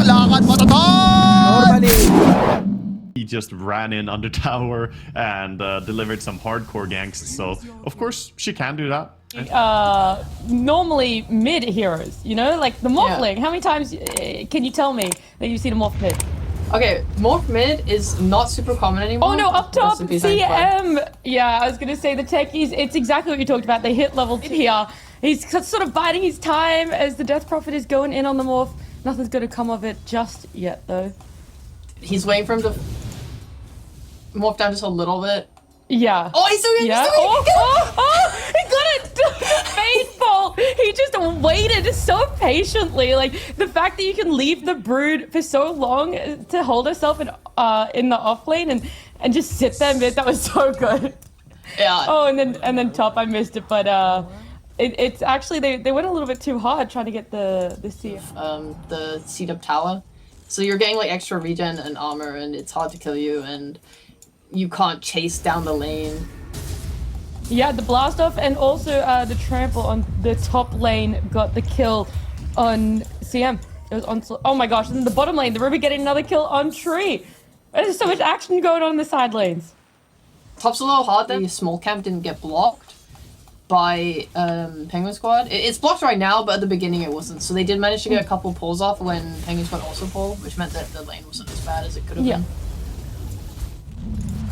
Lakad matatak! Normally. He just ran in under tower and delivered some hardcore ganks. So, of course, she can do that. Normally mid heroes, you know, like the morphling. How many times can you tell me that you've seen a morph mid? Okay, morph mid is not super common anymore. Oh no, up top, That's the CM. Yeah, I was gonna say the techies. It's exactly what you talked about. They hit level here. He's sort of biding his time as the Death Prophet is going in on the morph. Nothing's gonna come of it just yet, though. He's waiting for him to morph down just a little bit. Yeah. Oh, he's doing it! Yeah. He's doing it! He got it! Faithful! He just waited so patiently. Like, the fact that you can leave the brood for so long to hold herself in the off lane and just sit there mid, that was so good. Yeah. Oh, and then top, I missed it, but it's actually, they went a little bit too hard trying to get the CDUB tower. So you're getting like extra regen and armor, and it's hard to kill you, and you can't chase down the lane. Yeah, the blast off and also the trample on the top lane got the kill on CM. It was on. Oh my gosh! And then the bottom lane, the Ruby getting another kill on Tree. There's so much action going on in the side lanes. Top's a little hard. The small camp didn't get blocked by Penguin Squad. It's blocked right now, but at the beginning it wasn't. So they did manage to get a couple pulls off when Penguin Squad also pulled, which meant that the lane wasn't as bad as it could have been.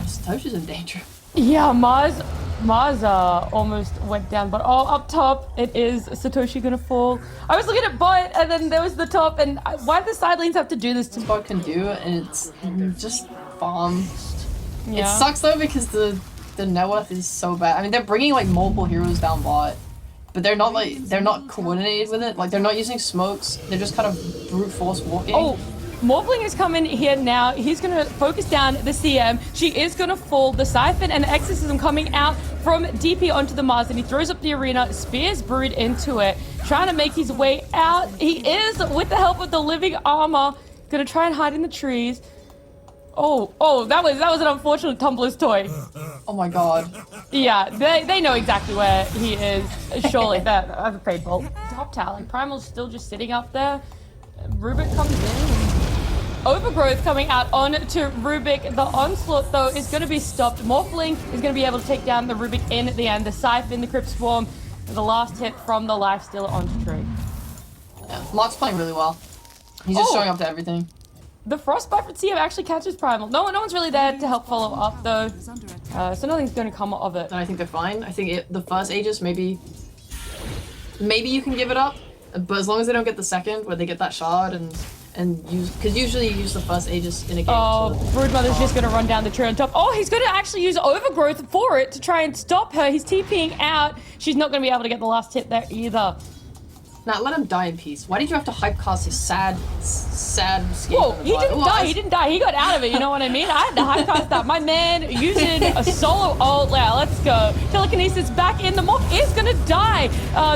Satoshi's in danger. Yeah, Mars almost went down, but up top, it is Satoshi gonna fall. I was looking at bot, and then there was the top, and why do the side lanes have to do this to me? Squad can do, and it's just farm. Yeah. It sucks though because the net worth is so bad. I mean, they're bringing like multiple heroes down bot, but they're not coordinated with it. Like they're not using smokes. They're just kind of brute force walking. Oh. Morphling is coming here now. He's going to focus down the CM. She is going to fall. The Siphon and the Exorcism coming out from DP onto the Mars, and he throws up the arena, spears Brood into it, trying to make his way out. He is, with the help of the living armor, going to try and hide in the trees. Oh, that was an unfortunate Tumblr's toy. Oh my god. Yeah, they know exactly where he is. Surely, that's a paintball. Top tower, like Primal's still just sitting up there. Rubik comes in. Overgrowth coming out onto Rubik. The onslaught, though, is going to be stopped. Morphling is going to be able to take down the Rubik in the end. The Siphon, the Crypt Swarm, the last hit from the lifesteal onto Tree. Yeah, Mark's playing really well. He's just showing up to everything. The Frostbite from CM actually catches Primal. No one's really there to help follow up, though. So nothing's going to come of it. And I think they're fine. I think the first Aegis, maybe you can give it up. But as long as they don't get the second, where they get that shard and use, because usually you use the first Aegis in a game. Oh, Broodmother's just gonna run down the tree on top. Oh, he's gonna actually use Overgrowth for it to try and stop her. He's TPing out. She's not gonna be able to get the last hit there either. Now let him die in peace. Why did you have to hype cast his sad escape? Whoa, he didn't die. He didn't die. He got out of it. You know what I mean? I had to hype cast that. My man using a solo ult. Yeah, let's go. Telekinesis back in. The Mock is gonna die.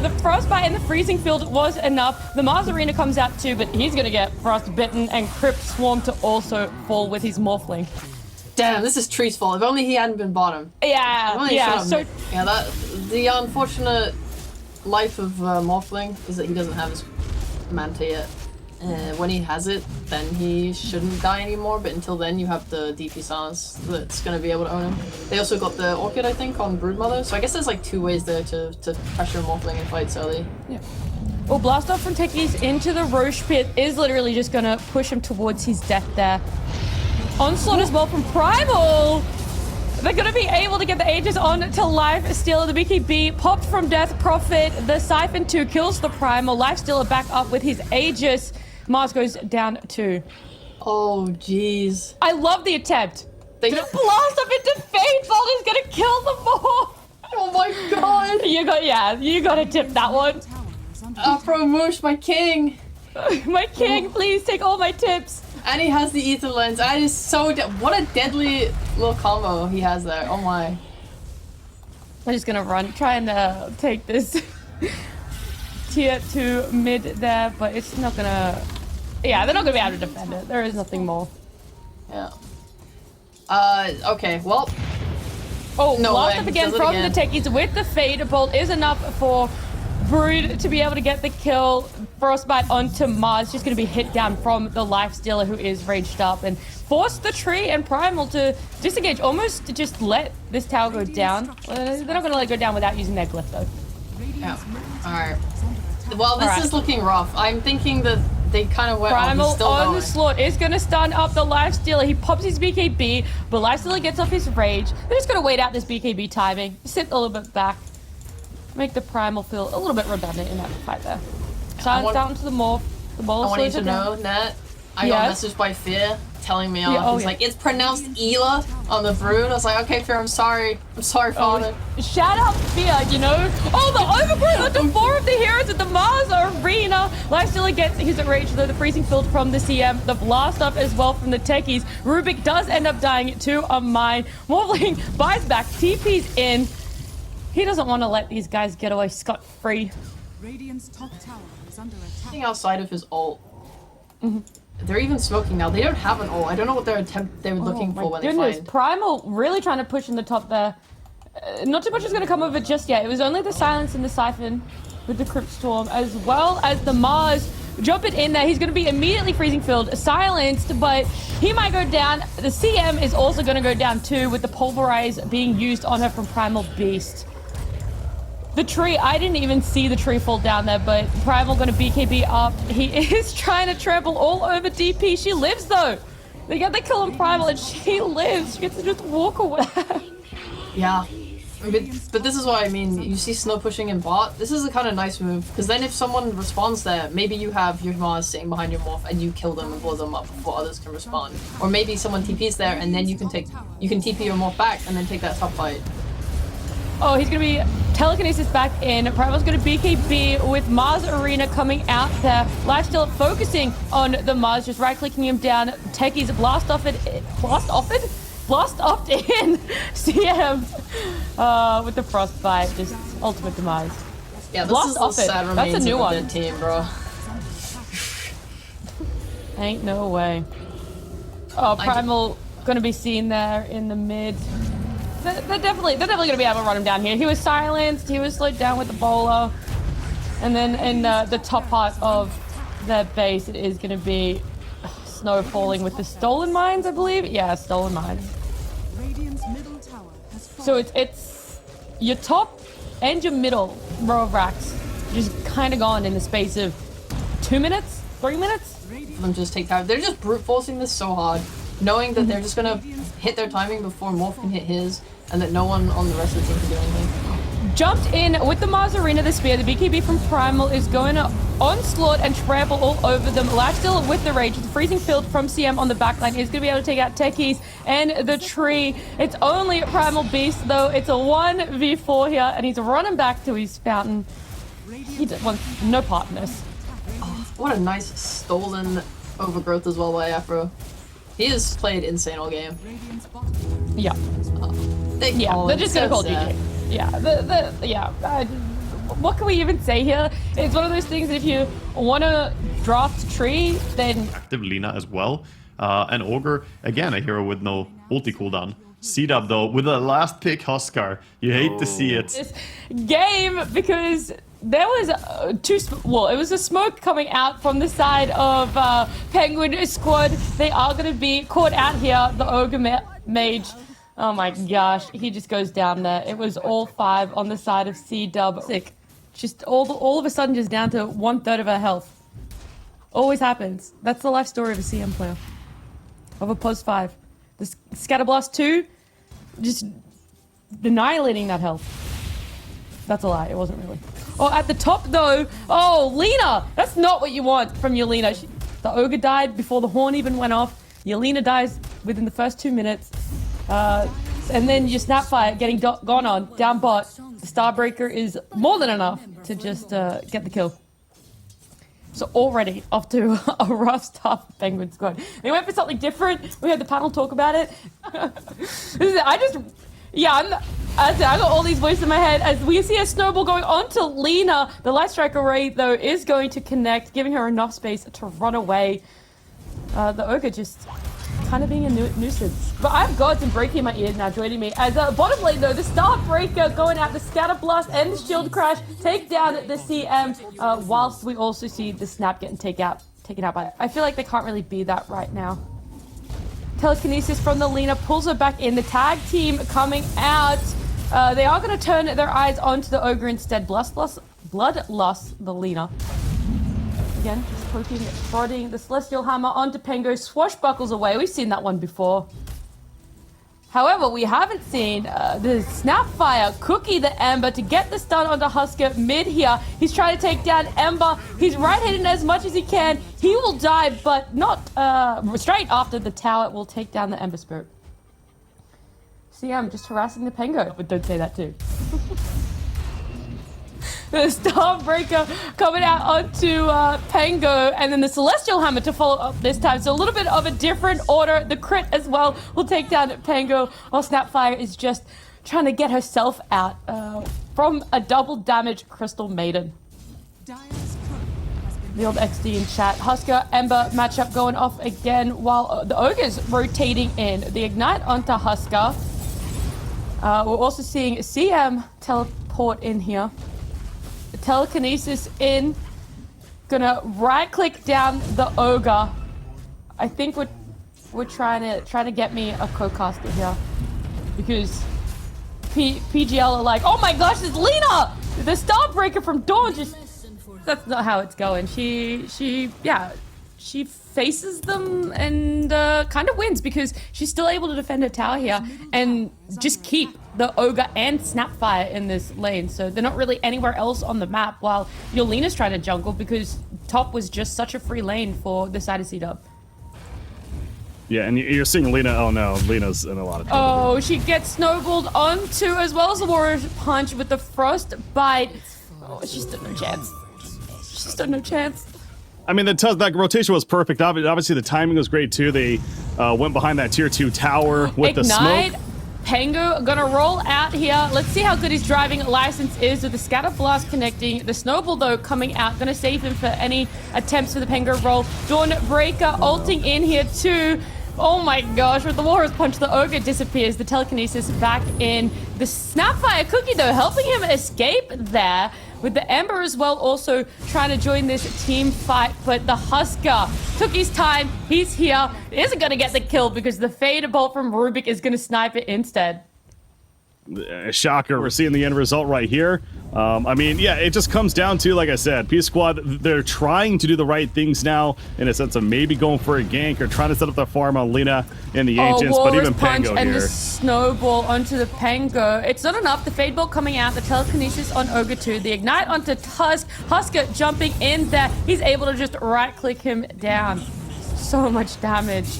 The Frostbite in the freezing field was enough. The Mars Arena comes out too, but he's gonna get frostbitten and Crypt Swarm to also fall with his Morphling. Damn, this is Tree's fault. If only he hadn't been bottom. Yeah. So the unfortunate life of Morphling is that he doesn't have his Manta yet. When he has it, then he shouldn't die anymore, but until then you have the DP Sans that's going to be able to own him. They also got the Orchid, I think, on Broodmother, so I guess there's like two ways there to pressure Morphling in fights early. Yeah. Well, Blast Off from Techies into the Roche Pit is literally just going to push him towards his death there. Onslaught as well from Primal! They're going to be able to get the Aegis on to Lifestealer. The BKB popped from Death Prophet. The Siphon 2 kills the Primal. Lifestealer back up with his Aegis. Mars goes down 2. Oh, jeez. I love the attempt. They just blast up into Faithful. Is going to kill them all. Oh my god. You got to tip that one. Afro Moosh, my king. My king, please take all my tips. And he has the Ether Lens. That is so what a deadly little combo he has there. Oh my. I'm just gonna run, try and take this tier 2 mid there, but it's not gonna... Yeah, they're not gonna be able to defend it. There is nothing more. Yeah. Okay, well... Oh, no blast way. up again from the Techies with the Fade Bolt is enough for Brood to be able to get the kill. Frostbite onto Mars, just going to be hit down from the Lifestealer who is raged up and force the tree and Primal to disengage, almost to just let this tower go down. They're not going to let it go down without using their glyph though. Yeah. Alright. Well, this is looking rough. I'm thinking that they kind of went Primal still on going. the slot is going to stun up the Lifestealer. He pops his BKB, but Lifestealer gets off his rage. They're just going to wait out this BKB timing, sit a little bit back, make the Primal feel a little bit redundant in that fight there. Silence down to the morph. The ball I want you slows to it down. know, Nat, I got messaged by Fear telling me he's like, it's pronounced Ela on the Brood. I was like, okay, Fear, I'm sorry. I'm sorry, Father. Shout out Fear, you know? Oh, the overgrowth onto 4 of the heroes at the Mars Arena. Lifestealer gets his rage though, the freezing field from the CM, the blast up as well from the techies. Rubik does end up dying to a mine. Morphling buys back, TP's in. He doesn't want to let these guys get away scot-free. Radiant's top tower is under attack. Something outside of his ult. They're even smoking now. They don't have an ult. I don't know what they're looking for when they find. Primal really trying to push in the top there. Not too much is going to come of it just yet. It was only the silence and the siphon with the Crypt Storm, as well as the Mars jumping in there. He's going to be immediately freezing field, silenced, but he might go down. The CM is also going to go down too, with the Pulverize being used on her from Primal Beast. The tree, I didn't even see the tree fall down there, but Primal going to BKB up. He is trying to trample all over DP. She lives though. They get the kill on Primal and she lives. She gets to just walk away. Yeah. But this is what I mean. You see Snow pushing in bot. This is a kind of nice move, because then if someone responds there, maybe you have your Mars sitting behind your morph and you kill them and blow them up before others can respond. Or maybe someone TP's there and then you can TP your morph back and then take that top fight. Oh, he's going to be telekinesis back in. Primal's going to BKB with Mars Arena coming out there. Lifesteal focusing on the Mars, just right-clicking him down. Techies blast off in. CM with the Frostbite, just ultimate demise. Yeah, this Blast is off the it. sad That's remains a new of one. a dead team, bro. Ain't no way. Oh, Primal going to be seen there in the mid. They're definitely going to be able to run him down here. He was silenced. He was slowed down with the bowler. And then in the top part of their base, it is going to be Snow falling with the stolen mines, I believe. Yeah, stolen mines. Radiant's middle tower has fallen. So it's your top and your middle row of racks just kind of gone in the space of 2 minutes, 3 minutes. Them just take time. They're just brute forcing this so hard, knowing that they're just gonna hit their timing before Morph can hit his, and that no one on the rest of the team can do anything. Jumped in with the Mars Arena, the spear. The BKB from Primal is going to onslaught and trample all over them. Lifesteal with the rage. The freezing field from CM on the backline is going to be able to take out Techies and the tree. It's only Primal Beast though. It's a 1v4 here, and he's running back to his fountain. He wants no part in this. What a nice stolen overgrowth as well by Afro. He has played insane all game. Yeah. They're just gonna call GG. Yeah, what can we even say here? It's one of those things that if you want to draft tree, then Active Lina as well. And Ogre, again, a hero with no ulti cooldown. CDUB though, with the last pick Huskar. You hate to see it. this game, because there was it was a smoke coming out from the side of Penguin Squad. They are going to be caught out here. The Ogre Mage. Oh my gosh, he just goes down there. It was all 5 on the side of CDUB. Sick. Just all of a sudden just down to 1/3 of her health. Always happens. That's the life story of a CM player. Of a post 5. The Scatterblast 2, just annihilating that health. That's a lie, it wasn't really. Oh, at the top though, oh, Lina! That's not what you want from your Lina. The Ogre died before the horn even went off. Your Lina dies within the first 2 minutes. And then your Snapfire getting gone on, down bot. The Starbreaker is more than enough to just get the kill. So already off to a rough start for Penguin Squad. They went for something different. We had the panel talk about it. I got all these voices in my head as we see a snowball going on to Lina. The Light Strike Array, though, is going to connect, giving her enough space to run away. The Ogre just kind of being a nuisance. But I've got some breaking in my ears now joining me. As bottom lane though, the Starbreaker going out, the Scatter Blast and the Shield Crash take down the CM, whilst we also see the Snap getting taken out by it. I feel like they can't really be that right now. Telekinesis from the Lina pulls her back in. The tag team coming out. They are going to turn their eyes onto the Ogre instead. Bloodlust the Lina. Again, just poking, prodding the Celestial Hammer onto Pengo, swashbuckles away. We've seen that one before. However, we haven't seen the Snapfire cookie the Ember to get the stun onto Husker mid here. He's trying to take down Ember. He's right-hitting as much as he can. He will die, but not straight after the tower will take down the Ember Spirit. CM just harassing the Pengo, but don't say that too. The Starbreaker coming out onto Pengo, and then the Celestial Hammer to follow up this time. So a little bit of a different order. The crit as well will take down Pengo, while Snapfire is just trying to get herself out from a double damage Crystal Maiden. The old XD in chat. Husker Ember matchup going off again while the Ogre's rotating in. The Ignite onto Husker. We're also seeing CM teleport in here. Telekinesis in. Gonna right click down the Ogre. I think we're trying to get me a co-caster here, because PGL are like, oh my gosh, it's Lina, the Starbreaker from Dawn. Just that's not how it's going. She faces them and kind of wins, because she's still able to defend her tower here and just keep the Ogre and Snapfire in this lane. So they're not really anywhere else on the map, while Yolina's trying to jungle because top was just such a free lane for the side of CDUB. Yeah, and you're seeing Lina. Oh no, Lina's in a lot of trouble. Oh, she gets snowballed onto, as well as the Warrior Punch with the Frost Bite. Oh, she stood no chance. She stood no chance. I mean, that rotation was perfect. Obviously, the timing was great too. They went behind that tier 2 tower with the smoke. Pengo gonna roll out here. Let's see how good his driving license is with the Scatter Blast connecting. The Snowball, though, coming out. Gonna save him for any attempts for the Pengo roll. Dawnbreaker ulting in here, too. Oh my gosh, with the Warrior's Punch, the Ogre disappears. The Telekinesis back in. The Snapfire Cookie, though, helping him escape there. With the Ember as well, also trying to join this team fight. But the Husker took his time. He's here. Isn't going to get the kill because the Fader Bolt from Rubik is going to snipe it instead. Shocker. We're seeing the end result right here. I mean, yeah, it just comes down to, like I said, P Squad, they're trying to do the right things now in a sense of maybe going for a gank or trying to set up the farm on Lina and the Ancients, but even Punch Pengo and here. The Snowball onto the Pengo. It's not enough. The Fade Bolt coming out. The Telekinesis on Ogre 2. The Ignite onto Tusk. Husker jumping in there. He's able to just right-click him down. So much damage.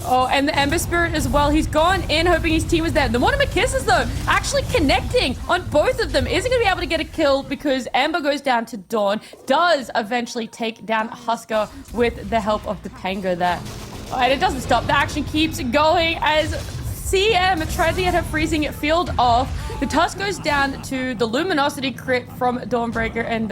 Oh, and the Ember Spirit as well. He's gone in hoping his team was there. The Mortimer Kisses, though, actually connecting on both of them. Isn't going to be able to get a kill because Ember goes down to Dawn. Does eventually take down Husker with the help of the Pengo there. Oh, and it doesn't stop. The action keeps going as CM tried to get her freezing field off. The Tusk goes down to the Luminosity crit from Dawnbreaker, and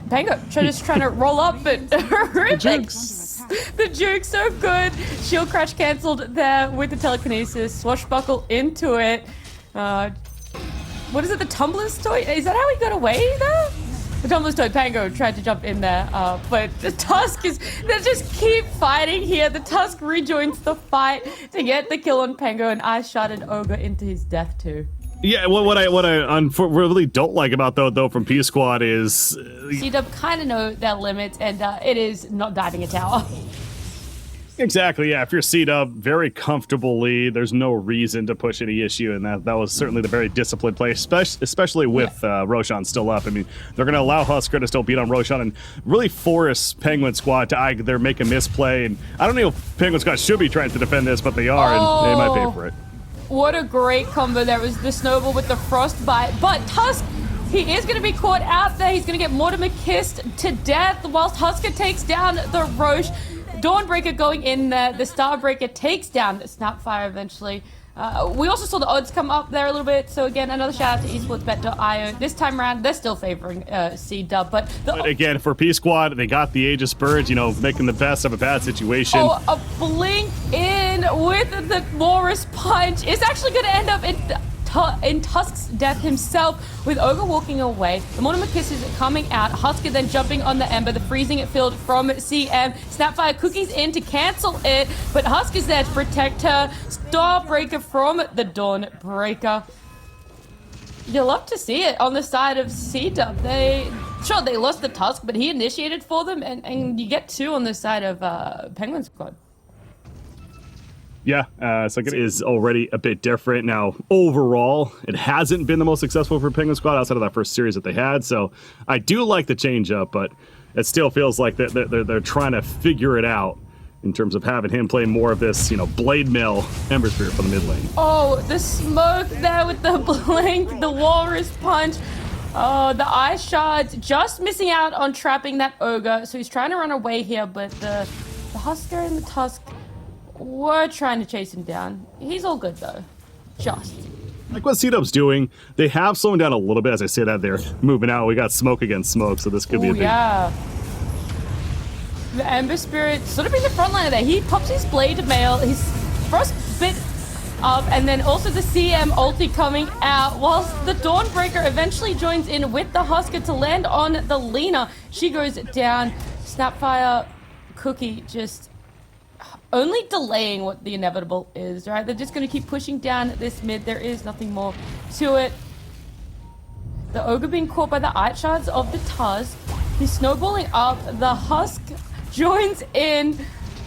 Pengo just trying to roll up, but the juke's so good. Shield Crash cancelled there with the Telekinesis. Swashbuckle into it. What is it? The Tumbler's Toy? Is that how he got away there? The Tumbler's Toy. Pengo tried to jump in there. But the Tusk is... They just keep fighting here. The Tusk rejoins the fight to get the kill on Pengo, and I shotted Ogre into his death too. Yeah, what I really don't like about though from P Squad is CDUB kind of know their limits, and it is not diving a tower. Exactly, yeah. If you're CDUB, very comfortable lead, there's no reason to push any issue, and that was certainly the very disciplined play, especially with Roshan still up. I mean, they're going to allow Husker to still beat on Roshan and really force Penguin Squad to either make a misplay, and I don't know if Penguin Squad should be trying to defend this, but they are, and they might pay for it. What a great combo there was the Snowball with the Frostbite, but Tusk, he is going to be caught out there. He's going to get Mortimer kissed to death whilst Husker takes down the Roche. Dawnbreaker going in there. The Starbreaker takes down the Snapfire eventually. We also saw the odds come up there a little bit. So again, another shout out to esportsbet.io. This time around, they're still favoring CDUB, but again, for P Squad, they got the Aegis Birds, you know, making the best of a bad situation. Oh, a blink in with the Morris punch. It's actually going to end up in Tusk's death himself, with Ogre walking away. The Mortimer Kisses coming out. Husker then jumping on the Ember. The freezing it field from CM. Snapfire Cookies in to cancel it, but Husker's there to protect her. Starbreaker from the Dawnbreaker. You'll love to see it on the side of CDUB. They lost the Tusk, but he initiated for them, and you get 2 on the side of Penguin Squad. Yeah, so it is already a bit different. Now, overall, it hasn't been the most successful for Penguin Squad outside of that first series that they had, so I do like the change-up, but it still feels like they're trying to figure it out in terms of having him play more of this, you know, blade mail Ember Spirit for the mid lane. Oh, the smoke there with the blink, the Walrus punch. Oh, the Ice Shards just missing out on trapping that Ogre, so he's trying to run away here, but the Husker and the Tusk were trying to chase him down. He's all good though. Just. Like what CDUB's doing, they have slowed down a little bit. As I say that, they're moving out. We got smoke against smoke, so this could be a big... Yeah. The Ember Spirit sort of being the frontliner there. He pops his blade mail, his frostbit up, and then also the CM ulti coming out, whilst the Dawnbreaker eventually joins in with the Husker to land on the Lina. She goes down. Snapfire Cookie just only delaying what the inevitable is, right? They're just going to keep pushing down this mid. There is nothing more to it. The Ogre being caught by the Ice Shards of the Tusk. He's snowballing up. The Husk joins in.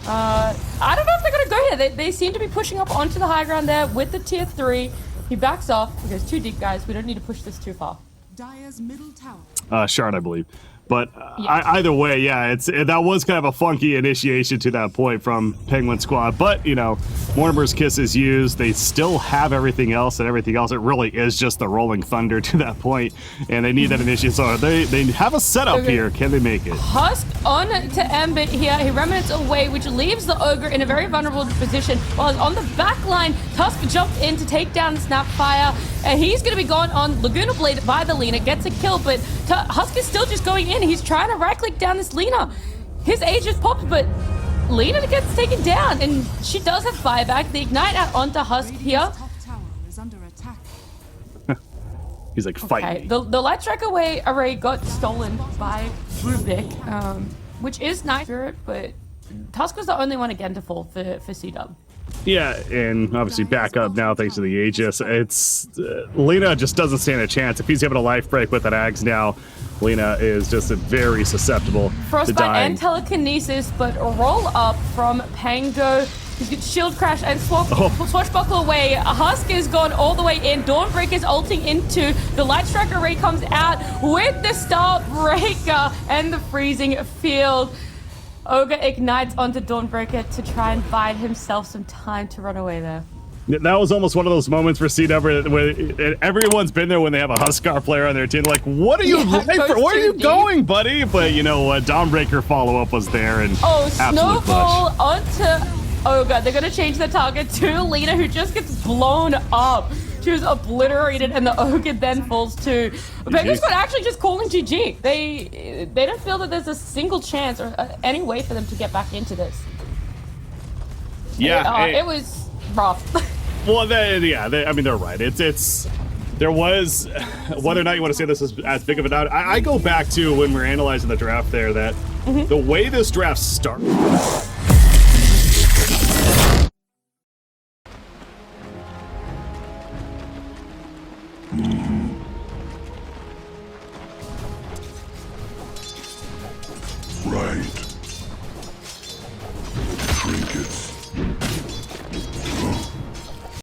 I don't know if they're going to go here. They seem to be pushing up onto the high ground there with the tier 3. He backs off. He goes too deep, guys. We don't need to push this too far. Dire's middle tower. Shard, I believe. But either way, yeah, that was kind of a funky initiation to that point from Penguin Squad. But, you know, Mortimer's Kiss is used. They still have everything else, and everything else, it really is just the Rolling Thunder to that point. And they need that initiation. So they have a setup here. Can they make it? Husk on to Ember here. He remnants away, which leaves the Ogre in a very vulnerable position. While on the back line, Tusk jumped in to take down Snapfire. And he's going to be gone on Laguna Blade by the Lina. Gets a kill, but Husk is still just going in. He's trying to right-click down this Lina. His Aegis popped, but Lina gets taken down, and she does have fireback. The Ignite out onto Husk here. Top tower is under attack. He's like, fight Okay, me. the Light Strike array got stolen by Rubik, which is nice for it, but Tusk was the only one again to fall for CDUB. Yeah, and obviously back up now thanks to the Aegis. It's Lina just doesn't stand a chance. If he's having a life break with that Ags now, Lina is just very susceptible to Frostbite dying. and telekinesis, but a roll up from Pango. He's got shield crash and swashbuckle away. Husk is gone all the way in. Dawnbreaker's ulting into the Light Strike array comes out with the Starbreaker and the freezing field. Ogre ignites onto Dawnbreaker to try and bide himself some time to run away there. That was almost one of those moments for CW where everyone's been there when they have a Huskar player on their team. Like, what are you where are you going, buddy? But you know what? Dawnbreaker follow-up was there, and snowball onto Ogre. They're going to change the target to Lina, who just gets blown up. She was obliterated, and the Ogre then falls too. Penguin Squad actually just calling GG. They don't feel that there's a single chance or any way for them to get back into this. Yeah, it was rough. Well, I mean, they're right. There was, whether or not you want to say this is as big of a doubt, I go back to when we were analyzing the draft there that the way this draft started. Right. Trinkets.